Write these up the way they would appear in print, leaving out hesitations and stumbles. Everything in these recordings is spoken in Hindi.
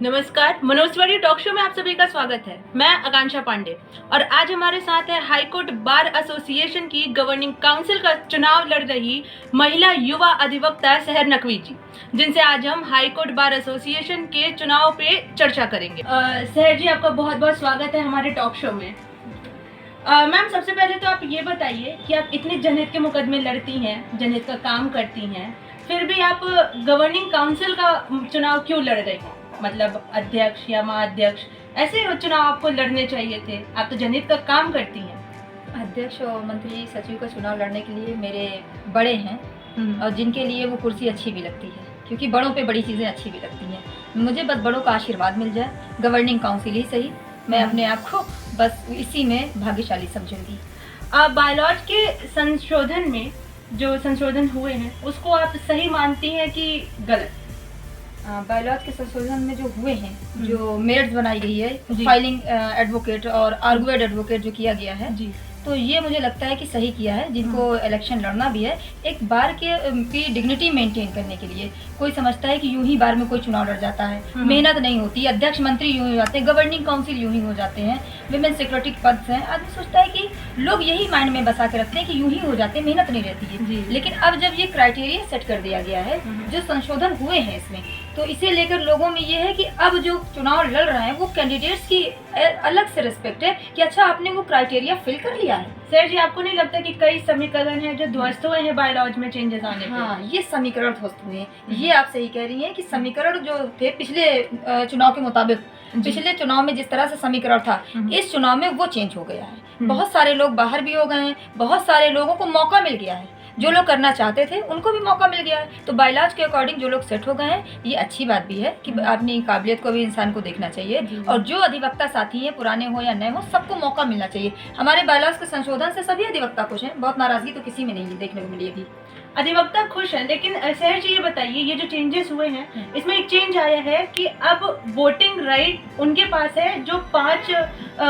नमस्कार, मनोस्वरी टॉक शो में आप सभी का स्वागत है। मैं आकांक्षा पांडे और आज हमारे साथ है हाईकोर्ट बार एसोसिएशन की गवर्निंग काउंसिल का चुनाव लड़ रही महिला युवा अधिवक्ता सहर नकवी जी, जिनसे आज हम हाईकोर्ट बार एसोसिएशन के चुनाव पे चर्चा करेंगे। सहर जी, आपका बहुत बहुत स्वागत है हमारे टॉक शो में। मैम, सबसे पहले तो आप ये बताइए कि आप इतने जनहित के मुकदमे लड़ती हैं, जनहित का काम करती हैं, फिर भी आप गवर्निंग काउंसिल का चुनाव क्यों लड़ रही हैं? मतलब अध्यक्ष या महाअध्यक्ष ऐसे चुनाव आपको लड़ने चाहिए थे, आप तो जनहित का काम करती हैं। अध्यक्ष और मंत्री सचिव का चुनाव लड़ने के लिए मेरे बड़े हैं और जिनके लिए वो कुर्सी अच्छी भी लगती है, क्योंकि बड़ों पे बड़ी चीज़ें अच्छी भी लगती हैं। मुझे बस बड़ों का आशीर्वाद मिल जाए, गवर्निंग काउंसिल ही सही, मैं अपने आप को बस इसी में भाग्यशाली समझूंगी। बायलॉज के संशोधन में जो संशोधन हुए हैं उसको आप सही मानती हैं कि गलत? बायलॉज के संशोधन में जो हुए हैं, जो मेरिट्स बनाई गई है, फाइलिंग एडवोकेट और आर्गुएड एडवोकेट जो किया गया है जी, तो ये मुझे लगता है कि सही किया है। जिनको इलेक्शन लड़ना भी है, एक बार के की डिग्निटी मेंटेन करने के लिए, कोई समझता है कि यूं ही बार में कोई चुनाव लड़ जाता है, मेहनत नहीं होती, अध्यक्ष मंत्री यूं ही हो जाते हैं, गवर्निंग काउंसिल यूं ही हो जाते हैं, विमेन सेक्रेटरी पद हैं, आदमी सोचता है कि लोग यही माइंड में बसा के रखते हैं कि यूं ही हो जाते हैं, मेहनत नहीं रहती है। लेकिन अब जब ये क्राइटेरिया सेट कर दिया गया है, जो संशोधन हुए हैं इसमें, तो इसे लेकर लोगों में ये है कि अब जो चुनाव लड़ रहे हैं वो कैंडिडेट्स की अलग से रिस्पेक्ट है कि अच्छा आपने वो क्राइटेरिया फिल कर लिया है। सर जी, आपको नहीं लगता कि कई समीकरण हैं जो ध्वस्त हुए हैं बायलॉज में चेंजेस आने पे? हाँ, ये समीकरण ध्वस्त हुए हैं, ये आप सही कह रही हैं कि समीकरण जो थे पिछले चुनाव के मुताबिक, पिछले चुनाव में जिस तरह से समीकरण था, इस चुनाव में वो चेंज हो गया है। बहुत सारे लोग बाहर भी हो गए हैं, बहुत सारे लोगों को मौका मिल गया है, जो लोग करना चाहते थे उनको भी मौका मिल गया है। तो बायलॉज के अकॉर्डिंग जो लोग सेट हो गए हैं, ये अच्छी बात भी है कि अपनी काबिलियत को भी इंसान को देखना चाहिए, और जो अधिवक्ता साथी हैं, पुराने हो या नए हो, सबको मौका मिलना चाहिए। हमारे बायलॉज के संशोधन से सभी अधिवक्ता खुश हैं, बहुत नाराजगी तो किसी में नहीं देखने को मिली अभी। अधिवक्ता खुश हैं, लेकिन सहर जी ये बताइए, ये जो चेंजेस हुए हैं इसमें एक चेंज आया है कि अब वोटिंग राइट उनके पास है जो 5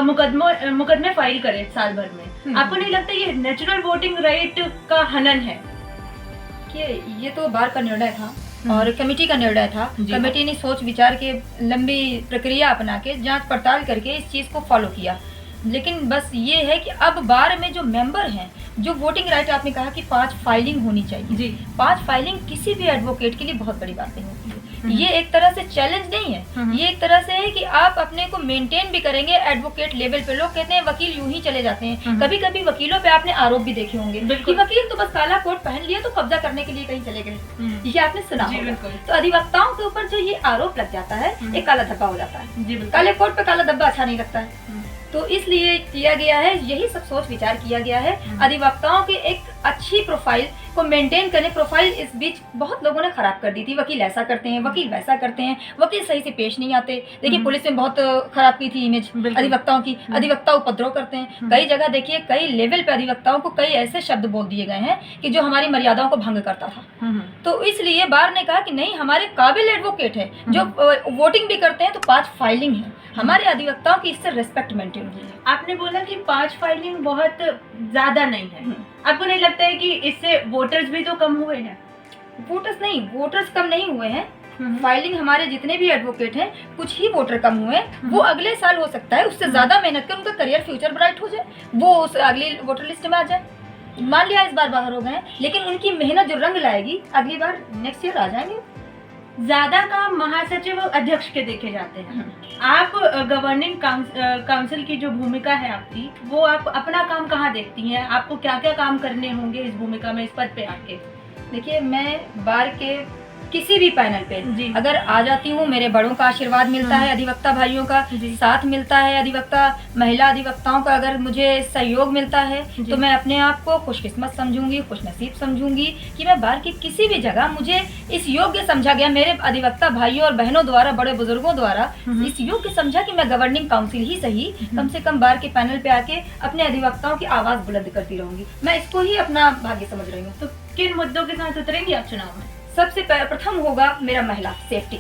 मुकदमे फाइल करे साल भर में। आपको नहीं लगता ये नेचुरल वोटिंग राइट का हनन है? कि ये तो बार का निर्णय था और कमेटी का निर्णय था। कमेटी ने सोच विचार के लंबी प्रक्रिया अपना के जांच पड़ताल करके इस चीज को फॉलो किया। लेकिन बस ये है कि अब बार में जो मेंबर हैं, जो वोटिंग राइट, आपने कहा कि 5 फाइलिंग होनी चाहिए जी, 5 फाइलिंग किसी भी एडवोकेट के लिए बहुत बड़ी बात नहीं होती है। ये एक तरह से चैलेंज नहीं है, ये एक तरह से है कि आप अपने को मेंटेन भी करेंगे एडवोकेट लेवल पे। लोग कहते हैं वकील यूं ही चले जाते हैं, कभी कभी वकीलों पे आपने आरोप भी देखे होंगे कि वकील तो बस काला कोट पहन लिया तो कब्जा करने के लिए कहीं चले गए, ये आपने सुना होगा। तो अधिवक्ताओं के ऊपर जो ये आरोप लग जाता है, एक काला धब्बा हो जाता है। काले कोट पे काला धब्बा अच्छा नहीं लगता है, तो इसलिए किया गया है, यही सब सोच विचार किया गया है। अधिवक्ताओं की एक अच्छी प्रोफाइल को मेंटेन करने, प्रोफाइल इस बीच बहुत लोगों ने खराब कर दी थी। वकील ऐसा करते हैं, वकील वैसा करते हैं, वकील सही से पेश नहीं आते। देखिए, पुलिस ने बहुत खराब की थी इमेज अधिवक्ताओं की, अधिवक्ता उपद्रव करते हैं। कई जगह देखिए, कई लेवल पे अधिवक्ताओं को कई ऐसे शब्द बोल दिए गए हैं कि जो हमारी मर्यादाओं को भंग करता था। तो इसलिए बार ने कहा कि नहीं, हमारे काबिल एडवोकेट है जो वोटिंग भी करते हैं, तो 5 फाइलिंग है, हमारे अधिवक्ताओं की इससे रेस्पेक्ट मेंटेन हुई है। आपने बोला कि 5 फाइलिंग बहुत ज्यादा नहीं है, आपको नहीं लगता है कि इससे वोटर्स भी तो कम हुए हैं? वोटर्स नहीं, वोटर्स कम नहीं हुए हैं। फाइलिंग हमारे जितने भी एडवोकेट हैं, कुछ ही वोटर कम हुए हैं। वो अगले साल हो सकता है उससे ज्यादा मेहनत कर, उनका करियर फ्यूचर ब्राइट हो जाए, वो उस अगली वोटर लिस्ट में आ जाए। मान लिया इस बार बाहर हो गए, लेकिन उनकी मेहनत जो रंग लाएगी अगली बार नेक्स्ट ईयर आ जाएंगे। ज्यादा काम महासचिव और अध्यक्ष के देखे जाते हैं। आप गवर्निंग काउंसिल की जो भूमिका है आपकी, वो आप अपना काम कहाँ देखती हैं? आपको क्या क्या काम करने होंगे इस भूमिका में, इस पद पे आके? देखिए, मैं बार के किसी भी पैनल पे अगर आ जाती हूँ, मेरे बड़ों का आशीर्वाद मिलता है, अधिवक्ता भाइयों का साथ मिलता है, अधिवक्ता महिला अधिवक्ताओं का अगर मुझे सहयोग मिलता है, तो मैं अपने आप को खुशकिस्मत समझूंगी, खुशनसीब समझूंगी कि मैं बार की किसी भी जगह मुझे इस योग्य समझा गया, मेरे अधिवक्ता भाइयों और बहनों द्वारा, बड़े बुजुर्गों द्वारा इस योग्य समझा कि मैं गवर्निंग काउंसिल ही सही, कम से कम बार के पैनल पे आके अपने अधिवक्ताओं की आवाज बुलंद करती रहूंगी। मैं इसको ही अपना भाग्य समझ रही हूँ। तो किन मुद्दों के साथ उतरेंगी आप चुनाव में? सबसे प्रथम होगा मेरा महिला सेफ्टी।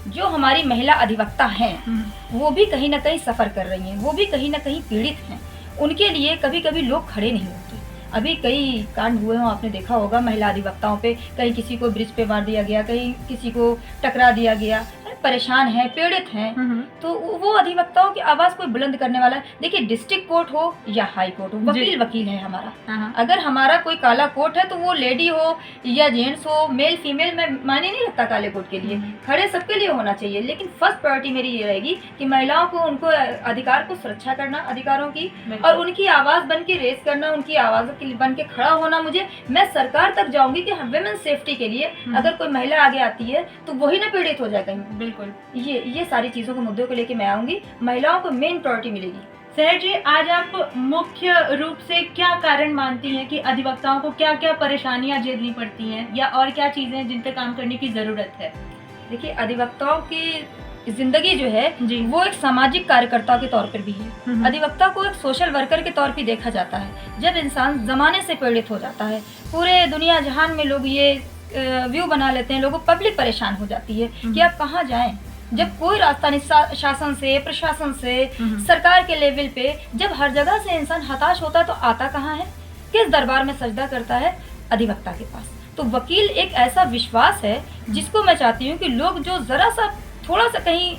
जो हमारी महिला अधिवक्ता हैं, वो भी कहीं ना कहीं सफर कर रही हैं, वो भी कहीं ना कहीं पीड़ित हैं। उनके लिए कभी कभी लोग खड़े नहीं होते। अभी कई कांड हुए हों, आपने देखा होगा महिला अधिवक्ताओं पे, कहीं किसी को ब्रिज पे मार दिया गया, कहीं किसी को टकरा दिया गया। परेशान हैं, पीड़ित हैं, तो वो अधिवक्ताओं की आवाज कोई बुलंद करने वाला है। देखिए, डिस्ट्रिक्ट कोर्ट हो या हाई कोर्ट हो, वकील वकील है हमारा। अगर हमारा कोई काला कोट है तो वो लेडी हो या जेंट्स हो, मेल फीमेल में मायने नहीं रखता काले कोट के लिए, खड़े सबके लिए होना चाहिए। लेकिन फर्स्ट प्रायोरिटी मेरी ये रहेगी कि महिलाओं को, उनको अधिकार को सुरक्षा करना, अधिकारों की, और उनकी आवाज बन के रेस करना, उनकी आवाज बन के खड़ा होना। मैं सरकार तक जाऊंगी कि वुमेन सेफ्टी के लिए अगर कोई महिला आगे आती है तो वही ना पीड़ित हो जाए कहीं। बिल्कुल, ये सारी चीजों को, मुद्दों को लेके मैं आऊंगी, महिलाओं को मेन प्रायोरिटी मिलेगी। सहर जी, आज आप मुख्य रूप से क्या कारण मानती हैं कि अधिवक्ताओं को क्या क्या परेशानियां झेलनी पड़ती हैं, या और क्या चीजें हैं जिन पे काम करने की जरूरत है? देखिए, अधिवक्ताओं की जिंदगी जो है जी, वो एक सामाजिक कार्यकर्ता के तौर पर भी है। अधिवक्ता को एक सोशल वर्कर के तौर पर देखा जाता है। जब इंसान जमाने से पीड़ित हो जाता है, पूरे दुनिया जहान में लोग ये व्यू बना लेते हैं, लोगों पब्लिक परेशान हो जाती है कि आप कहाँ जाएं, जब कोई रास्ता नहीं, शासन से, प्रशासन से, सरकार के लेवल पे, जब हर जगह से इंसान हताश होता है तो आता कहाँ है, किस दरबार में सजदा करता है? अधिवक्ता के पास। तो वकील एक ऐसा विश्वास है जिसको मैं चाहती हूँ कि लोग, जो जरा सा थोड़ा सा कहीं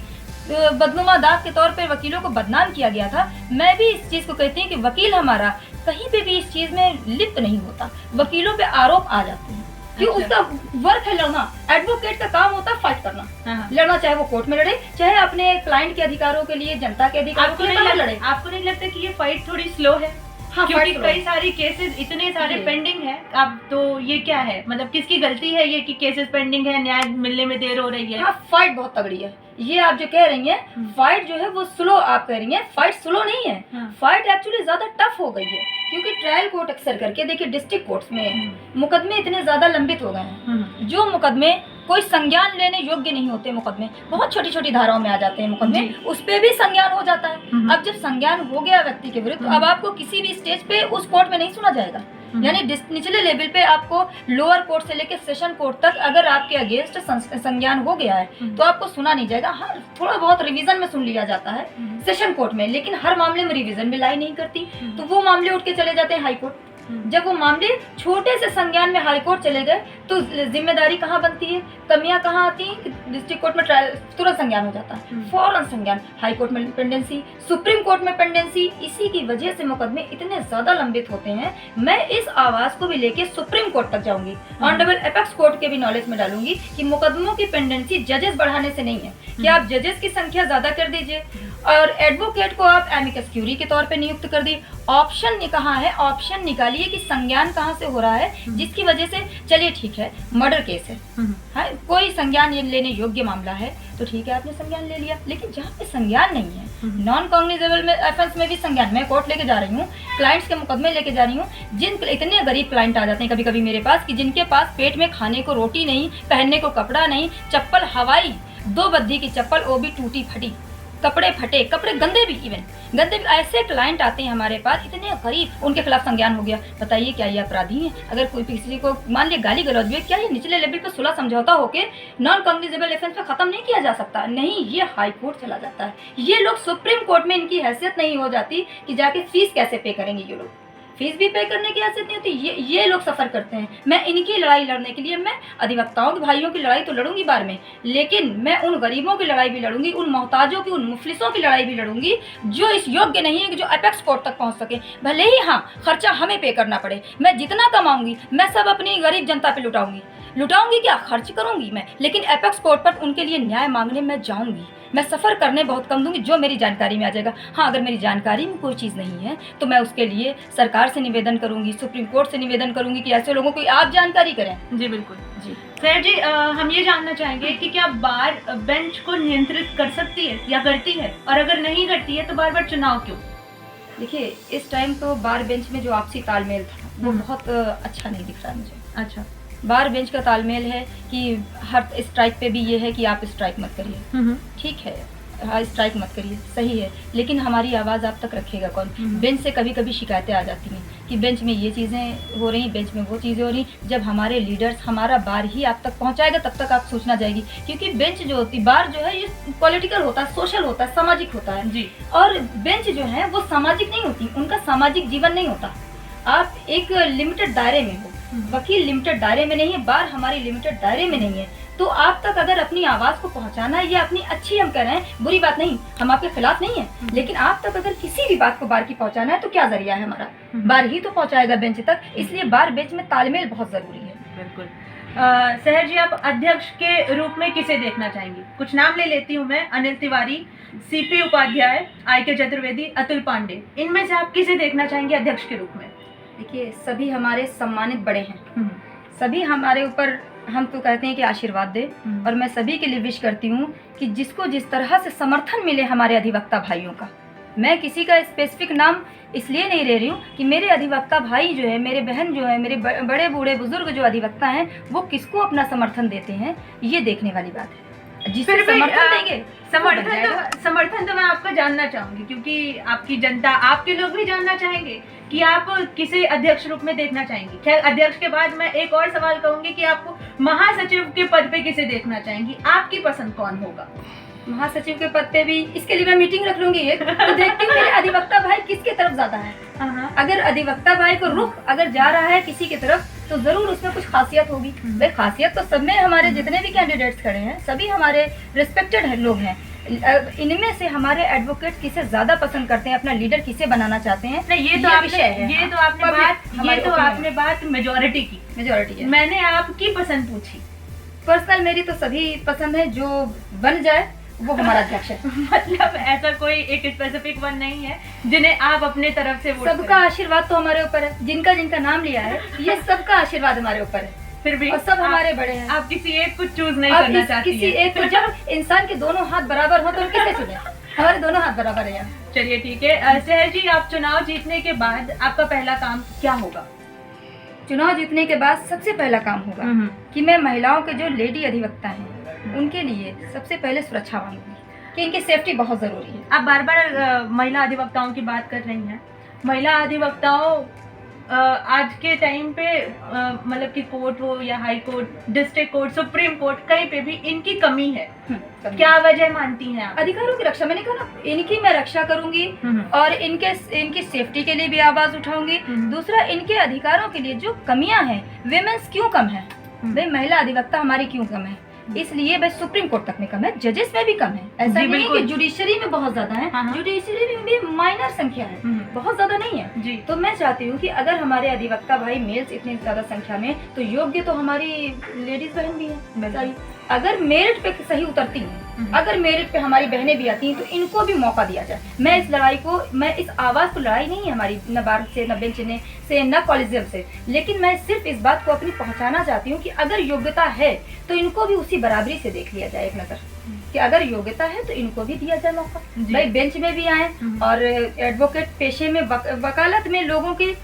बदनुमा दाग के तौर पे वकीलों को बदनाम किया गया था, मैं भी इस चीज को कहती हूँ कि वकील हमारा कहीं पे भी इस चीज में लिप्त नहीं होता। वकीलों पे आरोप आ जाते हैं कि उसका वर्क है लड़ना, एडवोकेट का काम होता है फाइट करना, लड़ना, चाहे वो कोर्ट में लड़े, चाहे अपने क्लाइंट के अधिकारों के लिए, जनता के अधिकारों के लिए लड़े। आपको नहीं लगता कि ये फाइट थोड़ी स्लो है? हाँ, क्योंकि कई सारी केसेस इतने सारे पेंडिंग है। अब तो ये क्या है, मतलब किसकी गलती है ये कि केसेस पेंडिंग है, न्याय मिलने में देर हो रही है? हाँ, फाइट बहुत तगड़ी है। ये आप जो कह रही हैं, फाइट जो है वो स्लो आप कह रही हैं, फाइट स्लो नहीं है। फाइट एक्चुअली ज्यादा टफ हो गई है, क्योंकि ट्रायल कोर्ट अक्सर करके, देखिए डिस्ट्रिक्ट कोर्ट्स में मुकदमे इतने ज्यादा लंबित हो गए हैं, जो मुकदमे कोई संज्ञान लेने योग्य नहीं होते, मुकदमे बहुत छोटी छोटी धाराओं में आ जाते हैं मुकदमे, उस पे भी संज्ञान हो जाता है। अब जब संज्ञान हो गया व्यक्ति के विरुद्ध, अब आपको किसी भी स्टेज पे उस कोर्ट में नहीं सुना जाएगा। यानी निचले लेवल पे आपको, लोअर कोर्ट से लेकर सेशन कोर्ट तक, अगर आपके अगेंस्ट संज्ञान हो गया है तो आपको सुना नहीं जाएगा। हाँ, थोड़ा बहुत रिवीजन में सुन लिया जाता है सेशन कोर्ट में, लेकिन हर मामले में रिवीजन में लाई नहीं करती, तो वो मामले उठ के चले जाते हैं हाई कोर्ट। जब वो मामले छोटे से संज्ञान में हाई कोर्ट चले गए तो जिम्मेदारी कहाँ बनती है, कमियां कहाँ आती हैं? डिस्ट्रिक्ट कोर्ट में ट्रायल तुरंत संज्ञान हो जाता है, फौरन संज्ञान, हाई कोर्ट में पेंडेंसी, सुप्रीम कोर्ट में पेंडेंसी। इसी की वजह से मुकदमे इतने ज्यादा लंबित होते हैं। मैं इस आवाज को भी लेके सुप्रीम कोर्ट तक जाऊंगी, ऑनरेबल एपेक्स कोर्ट के भी नॉलेज में डालूंगी कि मुकदमों की पेंडेंसी जजेस बढ़ाने से नहीं है, कि आप जजेस की संख्या ज्यादा कर दीजिए और एडवोकेट को आप एमिकस क्यूरी के तौर पे नियुक्त कर दिए। ऑप्शन कहाँ है, ऑप्शन निकालिए कि संज्ञान कहाँ से हो रहा है, जिसकी वजह से, चलिए ठीक है, मर्डर केस है, हाँ, कोई संज्ञान लेने योग्य मामला है तो ठीक है, आपने संज्ञान ले लिया। लेकिन जहाँ पे संज्ञान नहीं है, नॉन कॉग्निजेबल में ऑफेंस में भी संज्ञान, मैं कोर्ट लेके जा रही हूँ, क्लाइंट्स के मुकदमे लेके जा रही हूँ, इतने गरीब क्लाइंट आ जाते हैं कभी कभी मेरे पास कि जिनके पास पेट में खाने को रोटी नहीं, पहनने को कपड़ा नहीं, चप्पल हवाई 2 बद्दी की चप्पल, वो भी टूटी फटी, कपड़े फटे, कपड़े गंदे भी, इवन गंदे भी, ऐसे क्लाइंट आते हैं हमारे पास, इतने गरीब, उनके खिलाफ संज्ञान हो गया। बताइए क्या ये अपराधी हैं? अगर कोई किसी को मान लिया गाली गलौज हुई, क्या ये निचले लेवल पे सुलह समझौता होके नॉन कॉग्निजेबल ऑफेंस पे खत्म नहीं किया जा सकता? नहीं, ये हाई कोर्ट चला जाता है। ये लोग सुप्रीम कोर्ट में, इनकी हैसियत नहीं हो जाती कि जाके फीस कैसे पे करेंगे, ये लोग फीस भी पे करने की हैसियत नहीं होती। ये लोग सफ़र करते हैं। मैं इनकी लड़ाई लड़ने के लिए, मैं अधिवक्ताओं के भाइयों की लड़ाई तो लड़ूंगी बार में, लेकिन मैं उन गरीबों की लड़ाई भी लड़ूंगी, उन मोहताजों की, उन मुफलिसों की लड़ाई भी लड़ूंगी जो इस योग्य नहीं है कि जो अपेक्स कोर्ट तक पहुंच सके। भले ही हाँ, खर्चा हमें पे करना पड़े, मैं जितना कमाऊंगी मैं सब अपनी गरीब जनता पे लुटाऊंगी, क्या खर्च करूंगी मैं, लेकिन एपेक्स कोर्ट पर उनके लिए न्याय मांगने मैं जाऊंगी। मैं सफ़र करने बहुत कम दूंगी, जो मेरी जानकारी में आ जाएगा। हाँ, अगर मेरी जानकारी में कोई चीज़ नहीं है तो मैं उसके लिए सरकार से निवेदन करूंगी, सुप्रीम कोर्ट से निवेदन करूंगी कि ऐसे लोगों को आप जानकारी करें। जी बिल्कुल जी। सर जी, हम ये जानना चाहेंगे कि क्या बार बेंच को नियंत्रित कर सकती है या करती है, और अगर नहीं करती है तो बार बार चुनाव क्यों? देखिए, इस टाइम तो बार बेंच में जो आपसी तालमेल था वो बहुत अच्छा नहीं दिख रहा है मुझे। अच्छा, बार बेंच का तालमेल है कि हर स्ट्राइक पे भी ये है कि आप स्ट्राइक मत करिए, ठीक है, हाँ स्ट्राइक मत करिए, सही है, लेकिन हमारी आवाज़ आप तक रखेगा कौन? बेंच से कभी कभी शिकायतें आ जाती हैं कि बेंच में ये चीज़ें हो रही, बेंच में वो चीज़ें हो रही। जब हमारे लीडर्स हमारा बार ही आप तक पहुंचाएगा तब तक आप सूचना जाएगी, क्योंकि बेंच जो होती, बार जो है ये पॉलिटिकल होता है, सोशल होता है, सामाजिक होता है जी, और बेंच जो है वो सामाजिक नहीं होती, उनका सामाजिक जीवन नहीं होता। आप एक लिमिटेड दायरे में हो, वकील लिमिटेड दायरे में नहीं है, बार हमारी लिमिटेड दायरे में नहीं है। तो आप तक अगर अपनी आवाज को पहुंचाना है या अपनी अच्छी हम कह रहे हैं, बुरी बात नहीं, हम आपके खिलाफ नहीं है, लेकिन आप तक अगर किसी भी बात को बार की पहुंचाना है तो क्या जरिया है हमारा, बार ही तो पहुंचाएगा बेंच तक। इसलिए बार बेंच में तालमेल बहुत जरूरी है। बिल्कुल। सहर जी, आप अध्यक्ष के रूप में किसे देखना चाहेंगी? कुछ नाम ले लेती हूँ मैं। अनिल तिवारी, सीपी उपाध्याय, IK चतुर्वेदी, अतुल पांडे, इनमें से आप किसे देखना चाहेंगे अध्यक्ष के रूप में? देखिए, सभी हमारे सम्मानित बड़े हैं, सभी हमारे ऊपर, हम तो कहते हैं कि आशीर्वाद दे, और मैं सभी के लिए विश करती हूँ कि जिसको जिस तरह से समर्थन मिले हमारे अधिवक्ता भाइयों का। मैं किसी का स्पेसिफिक नाम इसलिए नहीं ले रही हूँ कि मेरे अधिवक्ता भाई जो है, मेरे बहन जो है, मेरे बड़े बूढ़े बुजुर्ग जो अधिवक्ता हैं, वो किसको अपना समर्थन देते हैं, ये देखने वाली बात है। जिसे समर्थन देंगे, समर्थन तो मैं आपका जानना चाहूंगी, क्योंकि आपकी जनता, आपके लोग भी जानना चाहेंगे कि आप किसे अध्यक्ष रूप में देखना चाहेंगी। खैर, अध्यक्ष के बाद मैं एक और सवाल कहूंगी कि आपको महासचिव के पद पे किसे देखना चाहेंगी? आपकी पसंद कौन होगा? महासचिव के पद पे भी इसके लिए मैं मीटिंग रख लूंगी एक, तो देखती हूँ मेरे अधिवक्ता भाई किसके तरफ ज्यादा है। अगर अधिवक्ता भाई को रुख अगर जा रहा है किसी की तरफ, तो जरूर उसमें कुछ खासियत होगी। भाई, खासियत तो सब में, हमारे जितने भी कैंडिडेट्स खड़े हैं सभी हमारे रिस्पेक्टेड लोग हैं। इनमें से हमारे एडवोकेट किसे ज्यादा पसंद करते हैं, अपना लीडर किसे बनाना चाहते हैं, ये तो आपने बात मेजोरिटी की। मैंने आपकी पसंद पूछी। पर्सनल मेरी तो सभी पसंद है, जो बन जाए वो हमारा अध्यक्ष है। मतलब ऐसा कोई एक स्पेसिफिक वन नहीं है जिन्हें आप अपने तरफ से वोट सबका आशीर्वाद तो हमारे ऊपर है, जिनका जिनका नाम लिया है, ये सबका आशीर्वाद हमारे ऊपर है। फिर भी और सब हमारे बड़े हैं। आप किसी एक को चूज नहीं करना चाहती किसी एक को, जब इंसान के दोनों हाथ बराबर हो तो हम किसे चुने? हमारे दोनों हाथ बराबर है। चलिए ठीक है। सहर जी, आप चुनाव जीतने के बाद आपका पहला काम क्या होगा? चुनाव जीतने के बाद सबसे पहला काम होगा कि मैं महिलाओं के जो लेडी अधिवक्ता हैं उनके लिए सबसे पहले सुरक्षा मांगूंगी कि इनकी सेफ्टी बहुत जरूरी है। आप बार बार महिला अधिवक्ताओं की बात कर रही हैं। महिला अधिवक्ताओं आज के टाइम पे मतलब कि कोर्ट हो या high court, district court, supreme court, कहीं पे भी इनकी कमी है। क्या वजह मानती हैं आप? अधिकारों की रक्षा, मैंने कहा ना, इनकी मैं रक्षा करूंगी और इनकी सेफ्टी के लिए भी आवाज उठाऊंगी। दूसरा, इनके अधिकारों के लिए जो कमियां हैं, विमेंस क्यों कम है, भाई महिला अधिवक्ता हमारी क्यों कम है, इसलिए भाई सुप्रीम कोर्ट तक में कम है, जजेस में भी कम है। ऐसा नहीं है कि जुडिशरी में बहुत ज्यादा है, जुडिशरी में भी माइनर संख्या है, बहुत ज्यादा नहीं है जी। तो मैं चाहती हूँ कि अगर हमारे अधिवक्ता भाई मेल्स इतनी ज्यादा संख्या में, तो योग्य तो हमारी लेडीज बहन भी है। अगर मेरिट पे सही उतरती हैं, अगर मेरिट पे हमारी बहनें भी आती हैं, तो इनको भी मौका दिया जाए। मैं इस लड़ाई को, मैं इस आवाज को, लड़ाई नहीं है हमारी, न बार से, न बेंच से, न कॉलेजियम से, लेकिन मैं सिर्फ इस बात को अपनी पहुंचाना चाहती हूँ कि अगर योग्यता है तो इनको भी उसी बराबरी से देख लिया जाए एक नजर, कि अगर योग्यता है तो इनको भी दिया जाए मौका। भाई बेंच में भी आए और एडवोकेट पेशे में, वकालत में लोगों की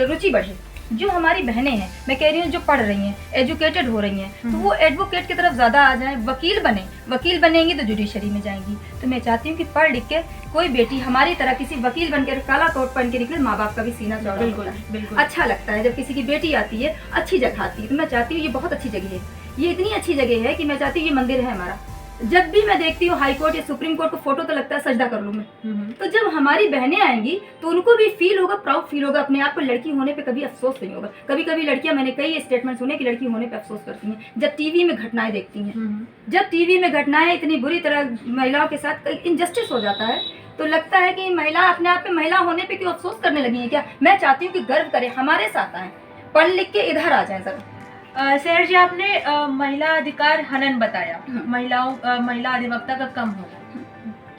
रुचि बढ़े। जो हमारी बहनें हैं, मैं कह रही हूँ, जो पढ़ रही हैं, एजुकेटेड हो रही हैं, तो वो एडवोकेट की तरफ ज्यादा आ जाएं, वकील बने। वकील बनेंगी तो जुडिशरी में जाएंगी। तो मैं चाहती हूँ कि पढ़ लिख के कोई बेटी हमारी तरह किसी वकील बनकर काला कोट पहन के निकले, माँ बाप का भी सीना चौड़ा होता है, अच्छा लगता है जब किसी की बेटी आती है, अच्छी जगह आती है। तो मैं चाहती हूँ, ये बहुत अच्छी जगह है, ये इतनी अच्छी जगह है कि मैं चाहती हूँ, ये मंदिर है हमारा। जब भी मैं देखती हूँ हाई कोर्ट या सुप्रीम कोर्ट को फोटो, तो लगता है सजदा कर लूं मैं। तो जब हमारी बहनें आएंगी तो उनको भी फील होगा, प्राउड फील होगा अपने आप को। लड़की होने पे कभी अफसोस नहीं होगा। कभी कभी लड़कियां, मैंने कई स्टेटमेंट सुने कि लड़की होने पे अफसोस करती हैं जब टीवी में घटनाएं देखती हैं। जब टीवी में घटनाएं इतनी बुरी तरह महिलाओं के साथ इंजस्टिस हो जाता है, तो लगता है कि महिला अपने आप में महिला होने पे क्यों अफसोस करने लगी है क्या। मैं चाहती हूँ कि गर्व करें, हमारे साथ आए, पढ़ लिख के इधर आ जाए जरा। सहर जी, आपने महिला अधिकार हनन बताया, महिला अधिवक्ता का कम हो।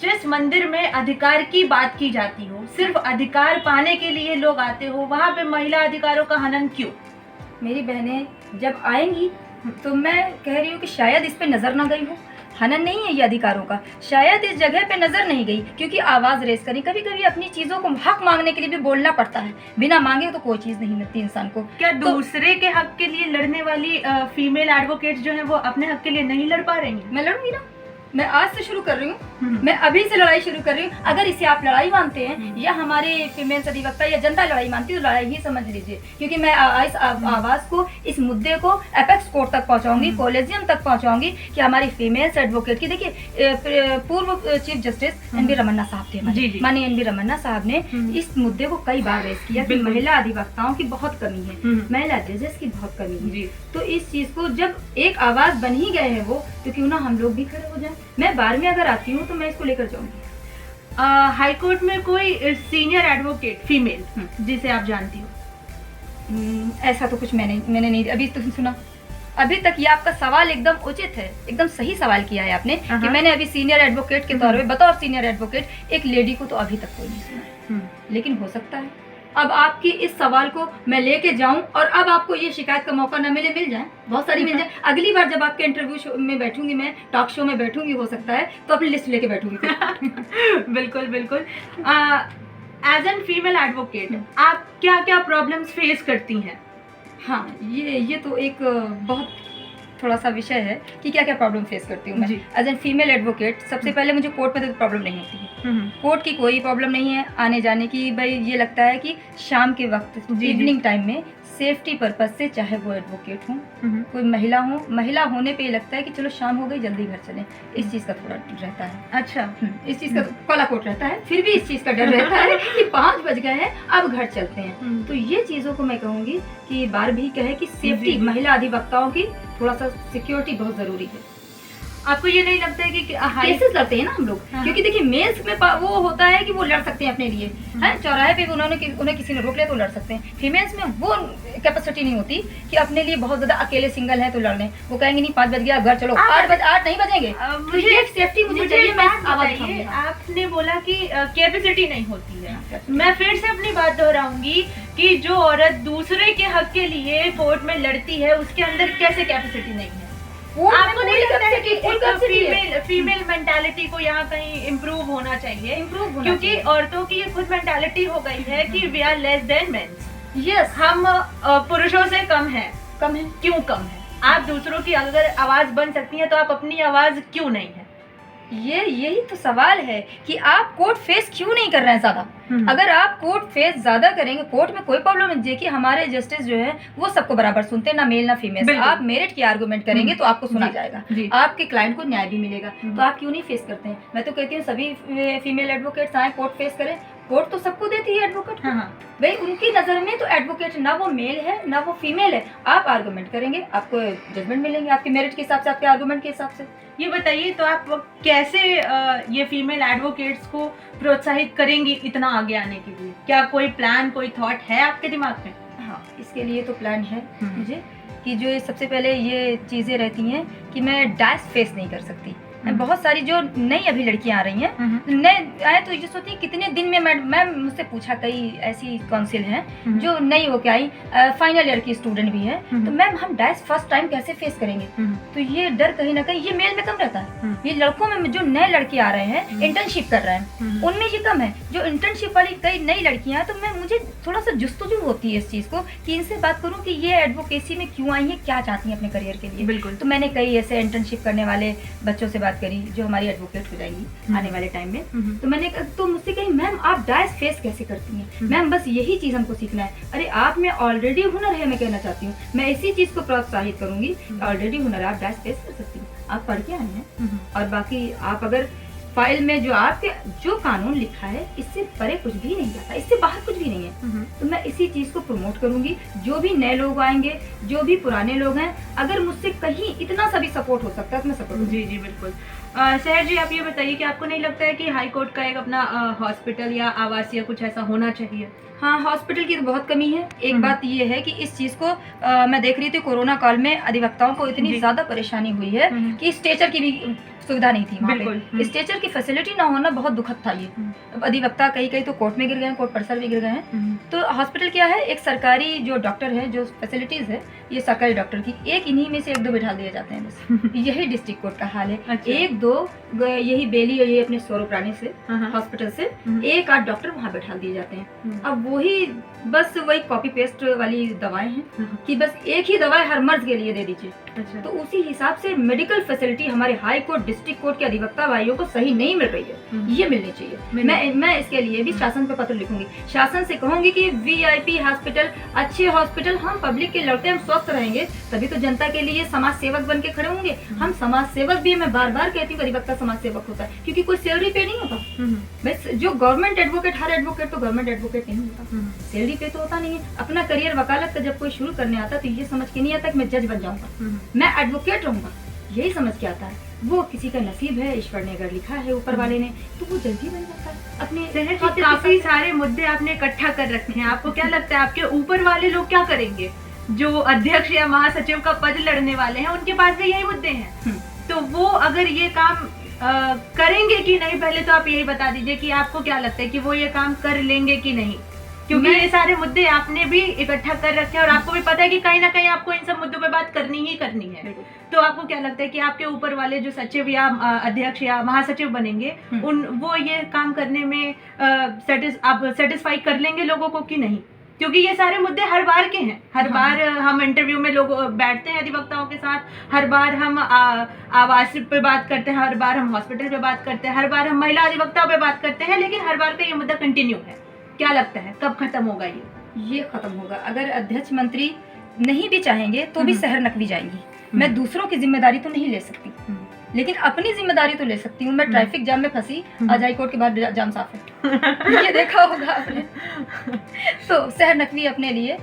जिस मंदिर में अधिकार की बात की जाती हो, सिर्फ अधिकार पाने के लिए लोग आते हो, वहाँ पे महिला अधिकारों का हनन क्यों? मेरी बहनें जब आएंगी तो मैं कह रही हूँ कि शायद इस पे नजर ना गई हो। हनन नहीं है ये अधिकारों का, शायद इस जगह पे नजर नहीं गई, क्योंकि आवाज रेस करी। कभी कभी अपनी चीजों को हक मांगने के लिए भी बोलना पड़ता है, बिना मांगे तो कोई चीज नहीं मिलती इंसान को। क्या दूसरे के हक के लिए लड़ने वाली फीमेल एडवोकेट्स जो हैं वो अपने हक के लिए नहीं लड़ पा रही हैं? मैं लड़ूंगी ना, मैं आज से शुरू कर रही हूँ, मैं अभी से लड़ाई शुरू कर रही हूँ। अगर इसे आप लड़ाई मानते हैं या हमारे फीमेल्स अधिवक्ता या जनता लड़ाई मानती है तो लड़ाई ही समझ लीजिए, क्योंकि मैं इस आवाज़ को, इस मुद्दे को एपेक्स कोर्ट तक पहुँचाऊंगी, कॉलेजियम तक पहुँचाऊंगी कि हमारी फीमेल्स एडवोकेट की, देखिए पूर्व chief justice N B Ramana साहब थे, माननीय एन बी रमन्ना साहब ने इस मुद्दे को कई बार रेज किया कि महिला अधिवक्ताओं की बहुत कमी है, महिला जजेस की बहुत कमी है। तो इस चीज़ को जब एक आवाज़ बन ही गए हैं वो, तो क्यों ना हम लोग भी खड़े हो जाएं। मैं बार में अगर आती हूँ तो मैं इसको लेकर जाऊंगी। हाई कोर्ट में कोई सीनियर एडवोकेट फीमेल जिसे आप जानती हो? ऐसा तो कुछ मैंने नहीं अभी तक सुना। अभी तक ये आपका सवाल एकदम उचित है, एकदम सही सवाल किया है आपने कि मैंने अभी सीनियर एडवोकेट के तौर पे, बतौर सीनियर एडवोकेट एक लेडी को तो अभी तक कोई नहीं सुना। लेकिन हो सकता है अब आपकी इस सवाल को मैं लेके जाऊं और अब आपको ये शिकायत का मौका न मिले, मिल जाए, बहुत सारी मिल जाए। अगली बार जब आपके इंटरव्यू शो में बैठूंगी, मैं टॉक शो में बैठूंगी, हो सकता है तो अपनी लिस्ट लेके बैठूंगी। बिल्कुल बिल्कुल। एज एन फीमेल एडवोकेट आप क्या क्या प्रॉब्लम्स फेस करती हैं? हाँ, ये तो एक बहुत थोड़ा सा विषय है कि क्या क्या प्रॉब्लम फेस करती हूँ मैं एज एन फीमेल एडवोकेट। सबसे पहले मुझे कोर्ट में तो प्रॉब्लम नहीं होती है, कोर्ट की कोई प्रॉब्लम नहीं है आने जाने की। भाई ये लगता है कि शाम के वक्त, इवनिंग टाइम में सेफ्टी पर्पज से, चाहे वो एडवोकेट हो, कोई महिला हो, महिला होने पे ये लगता है कि चलो शाम हो गई जल्दी घर चलें, इस चीज़ का थोड़ा रहता है। अच्छा, इस चीज़ का काला कोट रहता है, फिर भी इस चीज़ का डर रहता है कि 5 बज गए हैं अब घर चलते हैं। तो ये चीज़ों को मैं कहूँगी कि बार भी कहे कि सेफ्टी, महिला अधिवक्ताओं की थोड़ा सा सिक्योरिटी बहुत ज़रूरी है। आपको ये नहीं लगता है कि केसेस लड़ते हैं ना हम लोग, क्योंकि देखिए मेल्स में वो होता है कि वो लड़ सकते हैं अपने लिए, है चौराहे पे भी उन्हें किसी ने रोक लिया तो लड़ सकते हैं। फीमेल्स में वो कैपेसिटी नहीं होती कि अपने लिए बहुत ज्यादा अकेले सिंगल है तो लड़ लें। वो कहेंगे नहीं 5 बज गया घर चलो, 8 नहीं बजेंगे। मुझे एक सेफ्टी मुझे चाहिए। आपने बोला कि कैपेसिटी नहीं होती है, मैं फिर से अपनी बात दोहराऊंगी कि जो औरत दूसरे के हक के लिए कोर्ट में लड़ती है उसके अंदर कैसे कैपेसिटी नहीं है? आपको नहीं लगता है कि फीमेल मेंटालिटी को यहाँ कहीं इम्प्रूव होना चाहिए? क्योंकि औरतों की ये खुद मेंटालिटी हो गई है कि we are less than mens. Yes, हम पुरुषों से कम है। क्यों कम है? आप दूसरों की अगर आवाज बन सकती हैं तो आप अपनी आवाज क्यों नहीं है? यही तो सवाल है कि आप कोर्ट फेस क्यों नहीं कर रहे हैं ज्यादा। अगर आप कोर्ट फेस ज्यादा करेंगे, कोर्ट में कोई प्रॉब्लम नहीं। देखिए हमारे जस्टिस जो है वो सबको बराबर सुनते हैं, ना मेल ना फीमेल। आप मेरिट की आर्गुमेंट करेंगे तो आपको सुना जाएगा, आपके क्लाइंट को न्याय भी मिलेगा। तो आप क्यों नहीं फेस करते हैं? मैं तो कहती हूँ सभी फीमेल एडवोकेट्स आए, कोर्ट फेस करें। कोर्ट तो सबको देती है एडवोकेट को। भाई उनकी नजर में तो एडवोकेट ना वो मेल है ना वो फीमेल है। आप आर्गुमेंट करेंगे, आपको जजमेंट मिलेंगे आपके मेरिट के हिसाब से, आपके आर्गुमेंट के हिसाब से। ये बताइए तो आप कैसे ये फीमेल एडवोकेट्स को प्रोत्साहित करेंगी इतना आगे आने के लिए? क्या कोई प्लान, कोई थॉट है आपके दिमाग में? हाँ, इसके लिए तो प्लान है मुझे कि जो सबसे पहले ये चीज़ें रहती हैं कि मैं डाइस फेस नहीं कर सकती। बहुत सारी जो नई अभी लड़कियां आ रही हैं, नए आए तो ये सोचती हैं कितने दिन में। मैम मुझसे पूछा, कई ऐसी काउंसिल हैं जो नई होके आई, फाइनल ईयर की स्टूडेंट भी है, तो मैम हम डाइस फर्स्ट टाइम कैसे फेस करेंगे? तो ये डर कहीं ना कहीं ये मेल में कम रहता है। ये लड़कों में जो नए लड़के आ रहे हैं, इंटर्नशिप कर रहे हैं, उनमें ये कम है। जो इंटर्नशिप वाली कई नई लड़कियां हैं, तो मुझे थोड़ा सा जुस्तजू होती है इस चीज़ को कि इनसे बात करूँ कि ये एडवोकेसी में क्यों आई है, क्या चाहती हैं अपने करियर के लिए। बिल्कुल। तो मैंने कई ऐसे इंटर्नशिप करने वाले बच्चों से करी जो हमारी एडवोकेट हो जाएंगी आने वाले टाइम में। तो मैंने तो मुझसे कही मैम आप डाइस फेस कैसे करती हैं? मैम बस यही चीज हमको सीखना है। अरे आप में ऑलरेडी हुनर है, मैं कहना चाहती हूँ, मैं इसी चीज को प्रोत्साहित करूंगी। ऑलरेडी हुनर है, आप डाइस फेस कर सकती हैं, आप पढ़ के आए हैं। और बाकी आप अगर फाइल में जो आपके जो कानून लिखा है इससे परे कुछ भी नहीं जाता, इससे बाहर कुछ भी नहीं है। तो मैं इसी चीज को प्रमोट करूंगी। जो भी नए लोग आएंगे, जो भी पुराने लोग हैं, अगर मुझसे कहीं इतना सा भी सपोर्ट हो सकता है तो मैं सपोर्ट। जी बिल्कुल। सहर जी, आप ये बताइए कि आपको नहीं लगता है कि हाई कोर्ट का एक अपना हॉस्पिटल या आवासीय कुछ ऐसा होना चाहिए? हाँ, हॉस्पिटल की तो बहुत कमी है। एक बात ये है कि इस चीज़ को मैं देख रही थी, कोरोना काल में अधिवक्ताओं को इतनी ज़्यादा परेशानी हुई है कि स्ट्रेचर की भी सुविधा नहीं थी वहाँ पे। स्ट्रेचर की फैसिलिटी ना होना बहुत दुखद था। ये अधिवक्ता कई तो कोर्ट में गिर गए, कोर्ट परिसर भी गिर गए हैं। तो हॉस्पिटल क्या है, एक सरकारी जो डॉक्टर है, जो फैसिलिटीज़ है ये सरकारी डॉक्टर की, एक इन्हीं में से 1-2 बिठा दिए जाते हैं बस। यही डिस्ट्रिक्ट कोर्ट का हाल है। अच्छा। 1-2 यही बेली और ये अपने स्वरूपरानी से हाँ। हॉस्पिटल से 1-8 डॉक्टर वहाँ बैठा दिए जाते हैं। अब वही कॉपी पेस्ट वाली दवाएं हैं कि बस एक ही दवाई हर मर्ज के लिए दे दीजिए। अच्छा। तो उसी हिसाब से मेडिकल फैसिलिटी हमारे हाई कोर्ट, डिस्ट्रिक्ट कोर्ट के अधिवक्ता भाइयों को सही नहीं मिल रही है, ये मिलनी चाहिए। मैं इसके लिए भी शासन पे पत्र लिखूंगी, शासन से कहूंगी कि वीआईपी हॉस्पिटल, अच्छे हॉस्पिटल, हम पब्लिक के लड़ते हम स्वस्थ रहेंगे तभी तो जनता के लिए समाज सेवक बन के खड़े होंगे। हम समाज सेवक भी, मैं बार बार कहती हूँ अधिवक्ता समाज सेवक होता है, क्योंकि कोई सैलरी पे नहीं होता। बस जो गवर्नमेंट एडवोकेट, हर एडवोकेट तो गवर्नमेंट एडवोकेट नहीं होता, सैलरी पे तो होता नहीं है। अपना करियर वकालत का जब कोई शुरू करने आता तो ये समझ के नहीं आता कि मैं जज बन जाऊंगा, मैं एडवोकेट रहूंगा, यही समझ के आता है। वो किसी का नसीब है, ईश्वर ने अगर लिखा है ऊपर वाले ने, तो वो जल्दी बन जाता है। अपने काफी सारे मुद्दे आपने इकट्ठा कर रखे हैं, आपको क्या लगता है आपके ऊपर वाले लोग क्या करेंगे? जो अध्यक्ष या महासचिव का पद लड़ने वाले हैं उनके पास भी यही मुद्दे हैं, तो वो अगर ये काम करेंगे कि नहीं, पहले तो आप यही बता दीजिए कि आपको क्या लगता है कि वो ये काम कर लेंगे कि नहीं, क्योंकि ये सारे मुद्दे आपने भी इकट्ठा कर रखे हैं और आपको भी पता है कि कहीं ना कहीं आपको इन सब मुद्दों पे बात करनी ही करनी है। तो आपको क्या लगता है कि आपके ऊपर वाले जो सचिव या अध्यक्ष या महासचिव बनेंगे वो ये काम करने में आप सेटिस्फाई कर लेंगे लोगों को कि नहीं? क्योंकि ये सारे मुद्दे हर बार के हैं, हर बार हम इंटरव्यू में लोग बैठते हैं अधिवक्ताओं के साथ, हर बार हम आवास पे बात करते हैं, हर बार हम हॉस्पिटल पे बात करते हैं, हर बार हम महिला अधिवक्ताओं पे बात करते हैं, लेकिन हर बार का ये मुद्दा कंटिन्यू है। क्या लगता है कब खत्म होगा ये खत्म होगा? अगर अध्यक्ष मंत्री नहीं भी चाहेंगे तो भी शहर नकवी जाएंगी। मैं दूसरों की जिम्मेदारी तो नहीं ले सकती, लेकिन अपनी जिम्मेदारी तो ले सकती हूँ। मैं ट्रैफिक जाम में फंसी, आज हाई कोर्ट के बाद जाम साफ है, ये देखा होगा आपने। तो शहर नकवी अपने लिए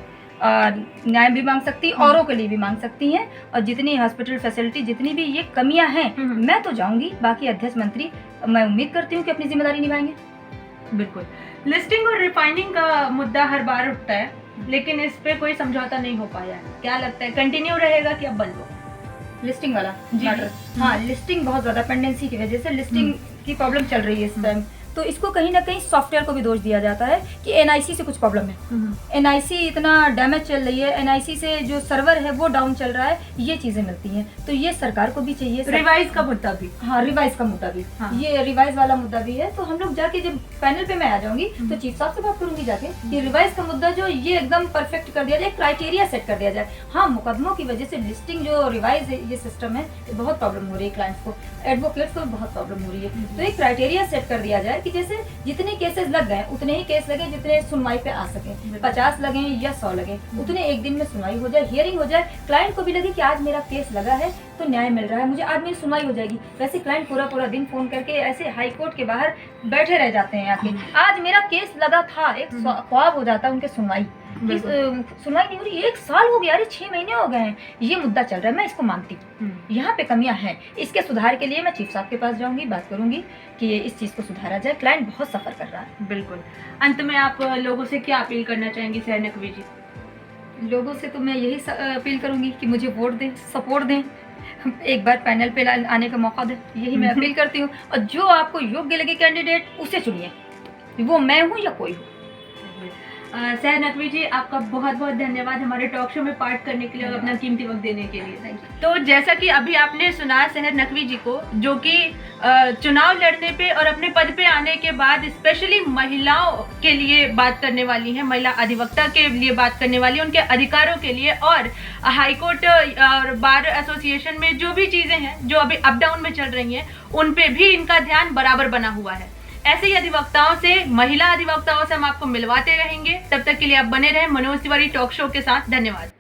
न्याय भी मांग सकती, औरों के लिए भी मांग सकती हैं, और जितनी हॉस्पिटल फैसिलिटी, जितनी भी ये कमियां हैं, मैं तो जाऊंगी, बाकी अध्यक्ष मंत्री मैं उम्मीद करती हूँ कि अपनी जिम्मेदारी निभाएंगे। बिल्कुल। लिस्टिंग और रिफाइनिंग का मुद्दा हर बार उठता है, लेकिन इस पे कोई समझौता नहीं हो पाया है। क्या लगता है कंटिन्यू रहेगा कि अब बंद हो? लिस्टिंग वाला मैटर? हाँ, लिस्टिंग बहुत ज्यादा पेंडेंसी की वजह से लिस्टिंग की प्रॉब्लम चल रही है इस टाइम। तो इसको कहीं ना कहीं सॉफ्टवेयर को भी दोष दिया जाता है कि एनआईसी से कुछ प्रॉब्लम है, एनआईसी इतना डैमेज चल रही है, एनआईसी से जो सर्वर है वो डाउन चल रहा है, ये चीजें मिलती हैं। तो ये सरकार को भी चाहिए। रिवाइज का मुद्दा भी, हाँ रिवाइज का मुद्दा भी, ये रिवाइज वाला मुद्दा भी है। तो हम लोग जाके जब पैनल पे मैं आ जाऊंगी तो चीफ साहब से बात करूंगी जाके, ये रिवाइज का मुद्दा जो ये एकदम परफेक्ट कर दिया जाए, क्राइटेरिया सेट कर दिया जाए। हाँ, मुकदमों की वजह से लिस्टिंग जो रिवाइज है, ये सिस्टम है, बहुत प्रॉब्लम हो रही है क्लाइंट्स को, एडवोकेट्स को बहुत प्रॉब्लम हो रही है। तो एक क्राइटेरिया सेट कर दिया जाए कि जैसे जितने केसेस लग गए उतने ही केस लगे जितने सुनवाई पे आ सके, 50 लगे या 100 लगे, उतने एक दिन में सुनवाई हो जाए, हियरिंग हो जाए, क्लाइंट को भी लगे कि आज मेरा केस लगा है तो न्याय मिल रहा है मुझे, आज मेरी सुनवाई हो जाएगी। वैसे क्लाइंट पूरा दिन फोन करके ऐसे हाई कोर्ट के बाहर बैठे रह जाते हैं आके, आज मेरा केस लगा था, एक ख्वाब हो जाता है उनके सुनवाई, सुनवाई नहीं हो रही, 1 साल हो गया, अरे 6 महीने हो गए हैं, ये मुद्दा चल रहा है। मैं इसको मानती हूँ, यहाँ पे कमियां हैं, इसके सुधार के लिए मैं चीफ साहब के पास जाऊंगी, बात करूंगी कि इस चीज को सुधारा जाए। क्लाइंट बहुत सफर कर रहा है। बिल्कुल। अंत में आप लोगों से क्या अपील करना चाहेंगी शहर नकवी जी? लोगों से तो मैं यही अपील करूंगी कि मुझे वोट दें, सपोर्ट दें, एक बार पैनल पे आने का मौका दें, यही मैं अपील करती हूँ। और जो आपको योग्य लगे कैंडिडेट उसे चुनिए, वो मैं हूँ या कोई हो। शहर नकवी जी, आपका बहुत बहुत धन्यवाद हमारे टॉक शो में पार्ट करने के लिए और अपना कीमती वक्त देने के लिए। तो जैसा कि अभी आपने सुना शहर नकवी जी को, जो कि चुनाव लड़ने पे और अपने पद पे आने के बाद स्पेशली महिलाओं के लिए बात करने वाली हैं, महिला अधिवक्ता के लिए बात करने वाली है, उनके अधिकारों के लिए, और हाईकोर्ट और बार एसोसिएशन में जो भी चीज़ें हैं जो अभी अप डाउन में चल रही हैं, उन पे भी इनका ध्यान बराबर बना हुआ है। ऐसे ही अधिवक्ताओं से, महिला अधिवक्ताओं से हम आपको मिलवाते रहेंगे। तब तक के लिए आप बने रहें मनोज तिवारी टॉक शो के साथ। धन्यवाद।